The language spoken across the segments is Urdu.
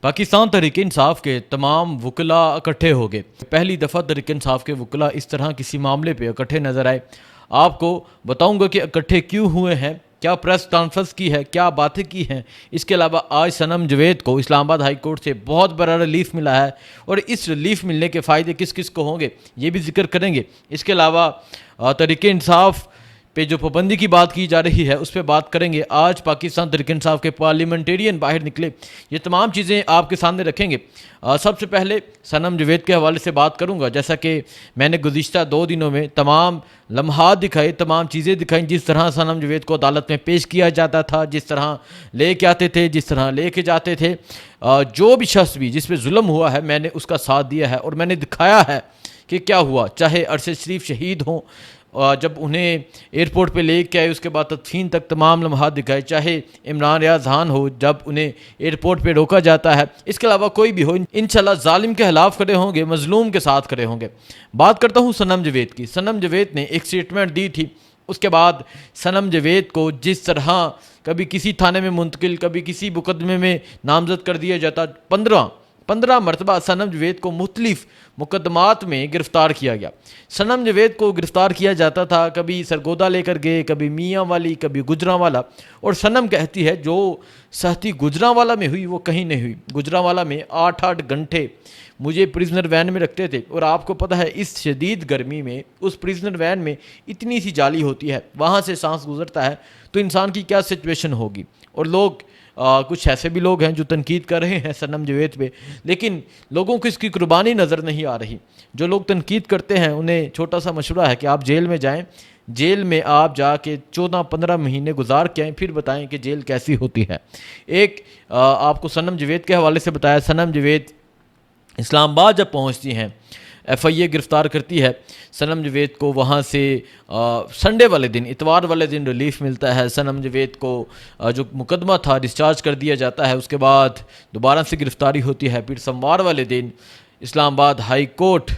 پاکستان تحریک انصاف کے تمام وکلاء اکٹھے ہو گئے۔ پہلی دفعہ تحریک انصاف کے وکلاء اس طرح کسی معاملے پہ اکٹھے نظر آئے۔ آپ کو بتاؤں گا کہ اکٹھے کیوں ہوئے ہیں، کیا پریس کانفرنس کی ہے، کیا باتیں کی ہیں۔ اس کے علاوہ آج صنم جاوید کو اسلام آباد ہائی کورٹ سے بہت بڑا ریلیف ملا ہے، اور اس ریلیف ملنے کے فائدے کس کس کو ہوں گے یہ بھی ذکر کریں گے۔ اس کے علاوہ تحریک انصاف پہ جو پابندی کی بات کی جا رہی ہے اس پہ بات کریں گے۔ آج پاکستان تحریک انصاف کے پارلیمنٹیرین باہر نکلے، یہ تمام چیزیں آپ کے سامنے رکھیں گے۔ سب سے پہلے صنم جاوید کے حوالے سے بات کروں گا۔ جیسا کہ میں نے گزشتہ 2 دنوں میں تمام لمحات دکھائے، تمام چیزیں دکھائیں، جس طرح صنم جاوید کو عدالت میں پیش کیا جاتا تھا، جس طرح لے کے آتے تھے، جس طرح لے کے جاتے تھے، جو بھی شخص بھی جس پہ ظلم ہوا ہے میں نے اس کا ساتھ دیا ہے، اور میں نے دکھایا ہے کہ کیا ہوا۔ چاہے ارشد شریف شہید ہوں، جب انہیں ایئرپورٹ پہ لے کے آئے، اس کے بعد تدفین تک تمام لمحات دکھائے، چاہے عمران ریاض خان ہو جب انہیں ایئرپورٹ پہ روکا جاتا ہے، اس کے علاوہ کوئی بھی ہو، انشاءاللہ ظالم کے خلاف کھڑے ہوں گے، مظلوم کے ساتھ کھڑے ہوں گے۔ بات کرتا ہوں صنم جاوید کی۔ صنم جاوید نے ایک سٹیٹمنٹ دی تھی، اس کے بعد صنم جاوید کو جس طرح کبھی کسی تھانے میں منتقل، کبھی کسی مقدمے میں نامزد کر دیا جاتا، 15 مرتبہ صنم جاوید کو مختلف مقدمات میں گرفتار کیا گیا۔ صنم جاوید کو گرفتار کیا جاتا تھا، کبھی سرگودا لے کر گئے، کبھی میاں والی، کبھی گجرانوالا، اور صنم کہتی ہے جو سختی گجرانوالا میں ہوئی وہ کہیں نہیں ہوئی۔ گجرانوالا میں 8 گھنٹے مجھے پریزنر وین میں رکھتے تھے، اور آپ کو پتہ ہے اس شدید گرمی میں اس پریزنر وین میں اتنی سی جالی ہوتی ہے، وہاں سے سانس گزرتا ہے تو انسان کی کیا سچویشن ہوگی۔ اور لوگ کچھ ایسے بھی لوگ ہیں جو تنقید کر رہے ہیں صنم جاوید پہ، لیکن لوگوں کو اس کی قربانی نظر نہیں آ رہی۔ جو لوگ تنقید کرتے ہیں انہیں چھوٹا سا مشورہ ہے کہ آپ جیل میں جائیں، جیل میں آپ جا کے 14-15 مہینے گزار کے آئیں، پھر بتائیں کہ جیل کیسی ہوتی ہے۔ ایک آپ کو صنم جاوید کے حوالے سے بتایا، صنم جاوید اسلام آباد جب پہنچتی ہیں، ایف آئی اے گرفتار کرتی ہے صنم جاوید کو، وہاں سے سنڈے والے دن، اتوار والے دن ریلیف ملتا ہے۔ صنم جاوید کو جو مقدمہ تھا ڈسچارج کر دیا جاتا ہے، اس کے بعد دوبارہ سے گرفتاری ہوتی ہے۔ پھر سوموار والے دن اسلام آباد ہائی کورٹ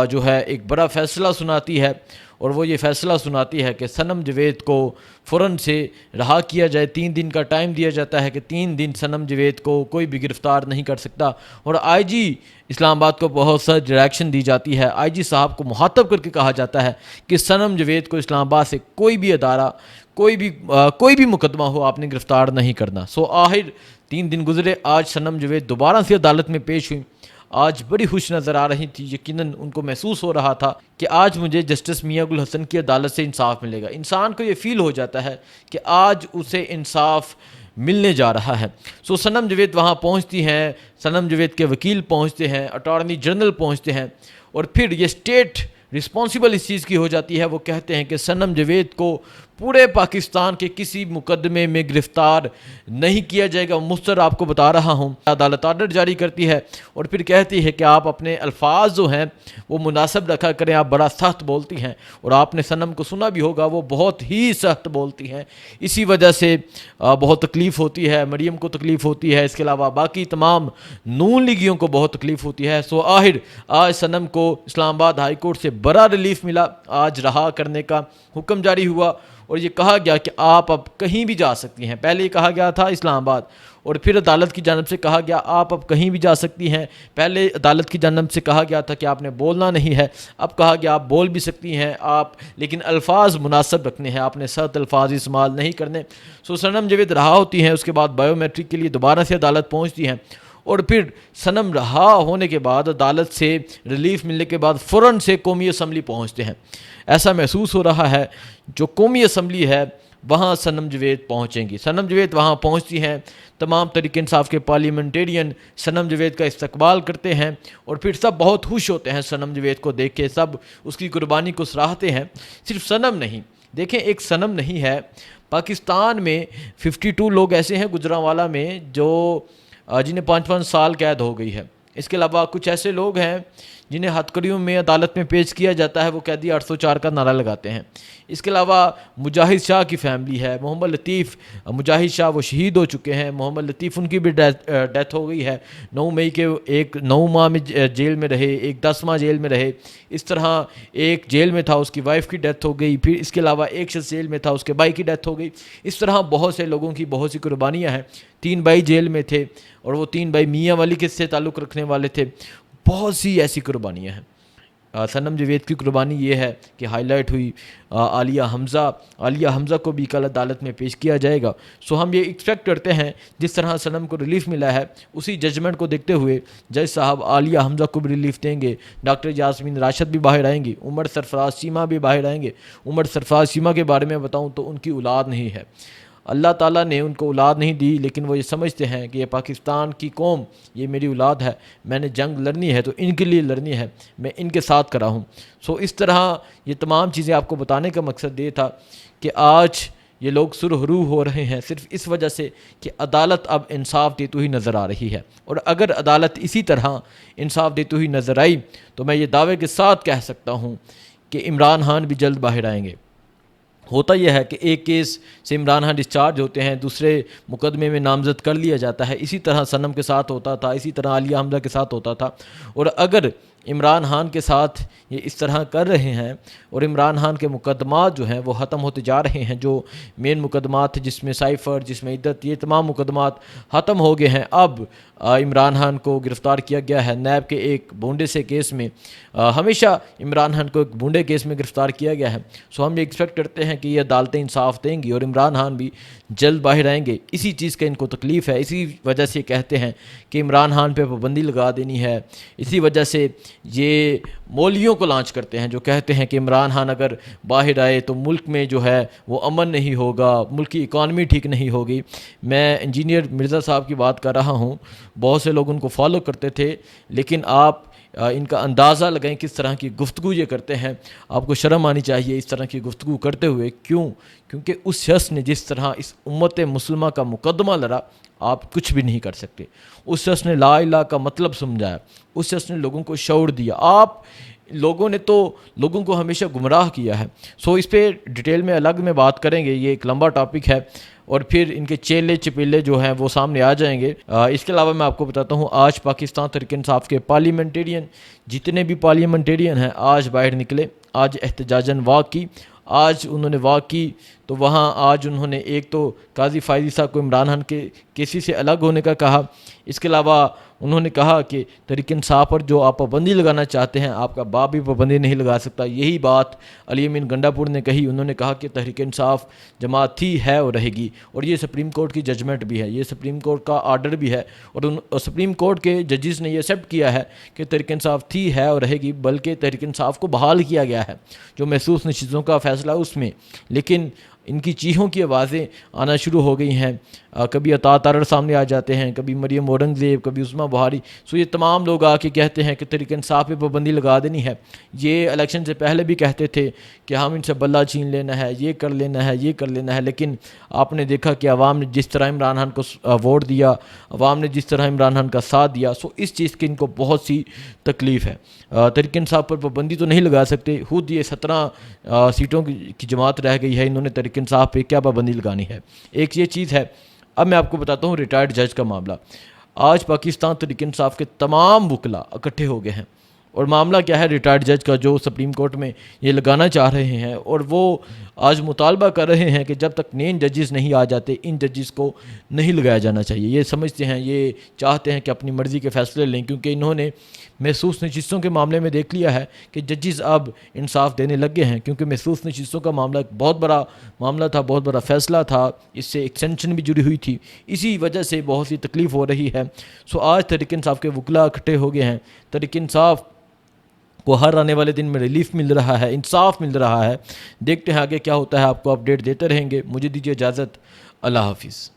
جو ہے ایک بڑا فیصلہ سناتی ہے، اور وہ یہ فیصلہ سناتی ہے کہ صنم جاوید کو فوراً سے رہا کیا جائے۔ 3 دن کا ٹائم دیا جاتا ہے کہ 3 دن صنم جاوید کو کوئی بھی گرفتار نہیں کر سکتا، اور آئی جی اسلام آباد کو بہت سا ڈائریکشن دی جاتی ہے۔ آئی جی صاحب کو مخاطب کر کے کہا جاتا ہے کہ صنم جاوید کو اسلام آباد سے کوئی بھی ادارہ، کوئی بھی مقدمہ ہو، آپ نے گرفتار نہیں کرنا۔ آخر 3 دن گزرے، آج صنم جاوید دوبارہ سے عدالت میں پیش ہوئی۔ آج بڑی خوش نظر آ رہی تھی، یقیناً ان کو محسوس ہو رہا تھا کہ آج مجھے جسٹس میاں گل حسن کی عدالت سے انصاف ملے گا۔ انسان کو یہ فیل ہو جاتا ہے کہ آج اسے انصاف ملنے جا رہا ہے۔ صنم جاوید وہاں پہنچتی ہیں، صنم جاوید کے وکیل پہنچتے ہیں، اٹارنی جنرل پہنچتے ہیں، اور پھر یہ اسٹیٹ رسپانسبل اس چیز کی ہو جاتی ہے۔ وہ کہتے ہیں کہ صنم جاوید کو پورے پاکستان کے کسی مقدمے میں گرفتار نہیں کیا جائے گا۔ مستر آپ کو بتا رہا ہوں، عدالت آرڈر جاری کرتی ہے، اور پھر کہتی ہے کہ آپ اپنے الفاظ جو ہیں وہ مناسب رکھا کریں، آپ بڑا سخت بولتی ہیں، اور آپ نے صنم کو سنا بھی ہوگا وہ بہت ہی سخت بولتی ہیں، اسی وجہ سے بہت تکلیف ہوتی ہے، مریم کو تکلیف ہوتی ہے، اس کے علاوہ باقی تمام نون لیگیوں کو بہت تکلیف ہوتی ہے۔ آخر آج صنم کو اسلام آباد ہائی کورٹ سے بڑا ریلیف ملا، آج رہا کرنے کا حکم جاری ہوا، اور یہ کہا گیا کہ آپ اب کہیں بھی جا سکتی ہیں۔ پہلے یہ کہا گیا تھا اسلام آباد، اور پھر عدالت کی جانب سے کہا گیا آپ اب کہیں بھی جا سکتی ہیں۔ پہلے عدالت کی جانب سے کہا گیا تھا کہ آپ نے بولنا نہیں ہے، اب کہا گیا آپ بول بھی سکتی ہیں، آپ لیکن الفاظ مناسب رکھنے ہیں، آپ نے سخت الفاظ استعمال نہیں کرنے۔ صنم جاوید رہا ہوتی ہیں، اس کے بعد بائیو میٹرک کے لیے دوبارہ سے عدالت پہنچتی ہیں، اور پھر صنم رہا ہونے کے بعد عدالت سے ریلیف ملنے کے بعد فوراً سے قومی اسمبلی پہنچتے ہیں۔ ایسا محسوس ہو رہا ہے جو قومی اسمبلی ہے وہاں صنم جاوید پہنچیں گی۔ صنم جاوید وہاں پہنچتی ہیں، تمام تحریک انصاف کے پارلیمنٹیرین صنم جاوید کا استقبال کرتے ہیں، اور پھر سب بہت خوش ہوتے ہیں صنم جاوید کو دیکھ کے، سب اس کی قربانی کو سراہتے ہیں۔ صرف صنم نہیں، دیکھیں ایک صنم نہیں ہے، پاکستان میں 52 لوگ ایسے ہیں گجرانوالا میں جو جنہیں 5 سال قید ہو گئی ہے۔ اس کے علاوہ کچھ ایسے لوگ ہیں جنہیں ہتھکڑیوں میں عدالت میں پیش کیا جاتا ہے وہ قیدی 804 کا نعرہ لگاتے ہیں۔ اس کے علاوہ مجاہد شاہ کی فیملی ہے، محمد لطیف مجاہد شاہ وہ شہید ہو چکے ہیں، محمد لطیف ان کی بھی ڈیتھ ہو گئی ہے 9 مئی کے، ایک 9 ماہ میں جیل میں رہے، ایک 10 ماہ جیل میں رہے، اس طرح ایک جیل میں تھا اس کی وائف کی ڈیتھ ہو گئی، پھر اس کے علاوہ ایک شخص جیل میں تھا اس کے بھائی کی ڈیتھ ہو گئی۔ اس طرح بہت سے لوگوں کی بہت سی قربانیاں ہیں۔ 3 بھائی جیل میں تھے اور وہ 3 بھائی میاں والی کے سے تعلق رکھنے والے تھے۔ بہت سی ایسی قربانیاں ہیں۔ صنم جاوید کی قربانی یہ ہے کہ ہائی لائٹ ہوئی۔ عالیہ حمزہ کو بھی کل عدالت میں پیش کیا جائے گا۔ سو ہم یہ ایکسپیکٹ کرتے ہیں جس طرح صنم کو ریلیف ملا ہے اسی ججمنٹ کو دیکھتے ہوئے جج صاحب عالیہ حمزہ کو بھی ریلیف دیں گے، ڈاکٹر یاسمین راشد بھی باہر آئیں گی، عمر سرفراز چیمہ بھی باہر آئیں گے۔ عمر سرفراز چیمہ کے بارے میں بتاؤں تو ان کی اولاد نہیں ہے، اللہ تعالیٰ نے ان کو اولاد نہیں دی، لیکن وہ یہ سمجھتے ہیں کہ یہ پاکستان کی قوم، یہ میری اولاد ہے، میں نے جنگ لڑنی ہے تو ان کے لیے لڑنی ہے، میں ان کے ساتھ کھڑا ہوں۔ سو اس طرح یہ تمام چیزیں آپ کو بتانے کا مقصد یہ تھا کہ آج یہ لوگ سرخرو ہو رہے ہیں صرف اس وجہ سے کہ عدالت اب انصاف دیتی ہوئی نظر آ رہی ہے، اور اگر عدالت اسی طرح انصاف دیتی ہوئی نظر آئی تو میں یہ دعوے کے ساتھ کہہ سکتا ہوں کہ عمران خان بھی جلد باہر آئیں گے۔ ہوتا یہ ہے کہ ایک کیس سے عمران خان ڈسچارج ہوتے ہیں، دوسرے مقدمے میں نامزد کر لیا جاتا ہے، اسی طرح صنم کے ساتھ ہوتا تھا، اسی طرح عالیہ حمزہ کے ساتھ ہوتا تھا۔ اور اگر عمران خان کے ساتھ یہ اس طرح کر رہے ہیں اور عمران خان کے مقدمات جو ہیں وہ ختم ہوتے جا رہے ہیں، جو مین مقدمات جس میں سائفر، جس میں عدت، یہ تمام مقدمات ختم ہو گئے ہیں، اب عمران خان کو گرفتار کیا گیا ہے نیب کے ایک بونڈے سے کیس میں۔ ہمیشہ عمران خان کو ایک بونڈے کیس میں گرفتار کیا گیا ہے۔ سو ہم یہ ایکسپیکٹ کرتے ہیں کہ یہ عدالتیں انصاف دیں گی اور عمران خان بھی جلد باہر آئیں گے۔ اسی چیز کا ان کو تکلیف ہے، اسی وجہ سے کہتے ہیں کہ عمران خان پہ پابندی لگا دینی ہے، اسی وجہ سے یہ مولیوں کو لانچ کرتے ہیں جو کہتے ہیں کہ عمران خان اگر باہر آئے تو ملک میں جو ہے وہ امن نہیں ہوگا، ملک کی اکانومی ٹھیک نہیں ہوگی۔ میں انجینئر مرزا صاحب کی بات کر رہا ہوں، بہت سے لوگ ان کو فالو کرتے تھے، لیکن آپ ان کا اندازہ لگائیں کس طرح کی گفتگو یہ کرتے ہیں۔ آپ کو شرم آنی چاہیے اس طرح کی گفتگو کرتے ہوئے۔ کیونکہ اس شخص نے جس طرح اس امت مسلمہ کا مقدمہ لڑا، آپ کچھ بھی نہیں کر سکتے۔ اس شخص نے لا الہ کا مطلب سمجھایا، اس شخص نے لوگوں کو شعور دیا۔ آپ لوگوں نے تو لوگوں کو ہمیشہ گمراہ کیا ہے۔ سو اس پہ ڈیٹیل میں الگ میں بات کریں گے، یہ ایک لمبا ٹاپک ہے، اور پھر ان کے چیلے چپیلے جو ہیں وہ سامنے آ جائیں گے۔ اس کے علاوہ میں آپ کو بتاتا ہوں، آج پاکستان تحریک انصاف کے پارلیمنٹیرین جتنے بھی پارلیمنٹیرین ہیں آج باہر نکلے، آج احتجاجاً واک کی۔ آج انہوں نے واک کی تو وہاں آج انہوں نے ایک تو قاضی فائزی صاحب کو عمران خان کے کیسی سے الگ ہونے کا کہا، اس کے علاوہ انہوں نے کہا کہ تحریک انصاف پر جو آپ پابندی لگانا چاہتے ہیں آپ کا باپ بھی پابندی نہیں لگا سکتا۔ یہی بات علی امین گنڈا پور نے کہی، انہوں نے کہا کہ تحریک انصاف جماعت تھی، ہے اور رہے گی، اور یہ سپریم کورٹ کی ججمنٹ بھی ہے، یہ سپریم کورٹ کا آرڈر بھی ہے، اور سپریم کورٹ کے ججز نے یہ ایکسیپٹ کیا ہے کہ تحریک انصاف تھی، ہے اور رہے گی، بلکہ تحریک انصاف کو بحال کیا گیا ہے جو محسوس نشستوں کا فیصلہ اس میں۔ لیکن ان کی چیخوں کی آوازیں آنا شروع ہو گئی ہیں، کبھی عطا تارڑ سامنے آ جاتے ہیں، کبھی مریم اورنگزیب، کبھی عثمہ بہاری۔ سو یہ تمام لوگ آ کے کہتے ہیں کہ تحریک انصاف پہ پابندی لگا دینی ہے۔ یہ الیکشن سے پہلے بھی کہتے تھے کہ ہم ان سے بلہ چھین لینا ہے، یہ کر لینا ہے، یہ کر لینا ہے، لیکن آپ نے دیکھا کہ عوام نے جس طرح عمران خان کو ووٹ دیا، عوام نے جس طرح عمران خان کا ساتھ دیا، سو اس چیز کی ان کو بہت سی تکلیف ہے۔ تحریک انصاف پر پابندی تو نہیں لگا سکتے، خود یہ 17 سیٹوں کی جماعت رہ گئی ہے، انہوں نے تحریک انصاف پہ کیا پابندی لگانی ہے؟ ایک یہ چیز ہے۔ اب میں آپ کو بتاتا ہوں ریٹائرڈ جج کا معاملہ۔ آج پاکستان تحریک انصاف کے تمام وکلاء اکٹھے ہو گئے ہیں، اور معاملہ کیا ہے ریٹائرڈ جج کا جو سپریم کورٹ میں یہ لگانا چاہ رہے ہیں، اور وہ آج مطالبہ کر رہے ہیں کہ جب تک نین ججز نہیں آ جاتے ان ججز کو نہیں لگایا جانا چاہیے۔ یہ سمجھتے ہیں، یہ چاہتے ہیں کہ اپنی مرضی کے فیصلے لیں، کیونکہ انہوں نے محسوس نشستوں کے معاملے میں دیکھ لیا ہے کہ ججز اب انصاف دینے لگ گئے ہیں، کیونکہ محسوس نشستوں کا معاملہ ایک بہت بڑا معاملہ تھا، بہت بڑا فیصلہ تھا، اس سے ایکسٹینشن بھی جڑی ہوئی تھی، اسی وجہ سے بہت سی تکلیف ہو رہی ہے۔ سو آج تحریک انصاف کے وکلاء اکٹھے ہو گئے ہیں، تحریک انصاف کو ہر آنے والے دن میں ریلیف مل رہا ہے، انصاف مل رہا ہے۔ دیکھتے ہیں آگے کیا ہوتا ہے، آپ کو اپڈیٹ دیتے رہیں گے۔ مجھے دیجیے اجازت، اللہ حافظ۔